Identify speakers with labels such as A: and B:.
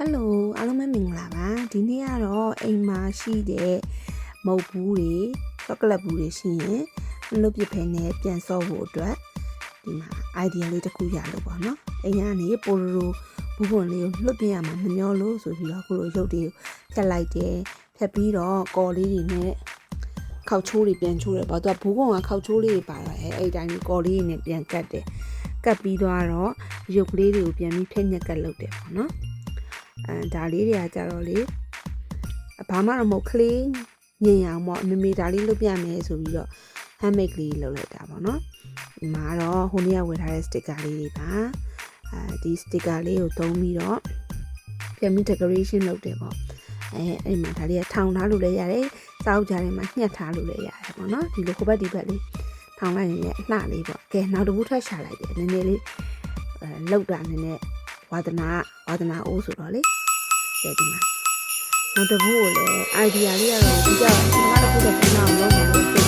A: Hello အားလုံးပဲမင်္ဂလာပါဒီနေ့ကတော့အိမ်မှာရှိတဲ့မုတ်ဘူးတွေချောကလက်ဘူးတွေရှိရင်မလွတ်ပြဖဲနဲ့ပြန်ဆော့ဖို့အတွက်ဒီမှာ idea လေးတစ်ခုရလို့ပေါ့နော်အိမ်ကနေပိုလိုဘူးပွန်လေးကိုလွတ်ပြရမှာမမျောလို့ဆိုပြီးတော့ခုလိုရုပ်တွေကိုဖြတ်လိုက်တယ်ဖြတ်ပြီးတော့ကော်လေးတွေနဲ့ခောက်ချိုးတွေပြန်ချိုးတယ်ပေါ့သူကဘူးကွန်ကခောက်ချိုးလေးတွေပါတော့အဲ့တိုင်းကော်လေးတွေနဲ့ပြန်ကတ်တယ်ကတ်ပြီးတော့ရုပ်ကလေးတွေကိုပြန်ပြီးဖိညက်ကတ်လုပ်တယ်ပေါ့နော်ဒါလေးတွေကကြတော့လေဘာမှတော့မဟုတ်ကလေးညင်အောင်ပေါ့မမေဒါလေးလုပ်ပြမယ်ဆိုပြီးတော့ handmade လေးလုပ်လိုက်တာပေါ့နော်ဒီမှာတော့ဟိုနေ့ကဝယ်ထားတဲ့ sticker လေးတွေပါဒီ sticker လေးကိုသုံးပြီးတော့ပြန်ပြီး decoration လုပ်တယ်ပေါ့အဲ့မှာဒါလေးကထောင်ထားလို့လည်းရတယ်စောက်ကြထဲမှာညှက်ထားလို့လည်းရတယ်ပေါ့နော်ဒီလိုခုဘက်ဒီဘက်လေးထောင်လိုက်ရင်လည်းအလှလေးပေါ့ကဲနောက်တစ်ခုထပ်ရှာလိုက်တယ်နည်းနည်းလေးလောက်တာနည်းနည်းဝါဒနာအိုးဆိုတော့လေတဲ့ဒီမှာနောက်တစ်ခုကိုလည်း idea လေးကတော့ဒီကြောင့်ဒီမှာတစ်ခုတော့ပြန်အောင်လုပ်မယ်လို့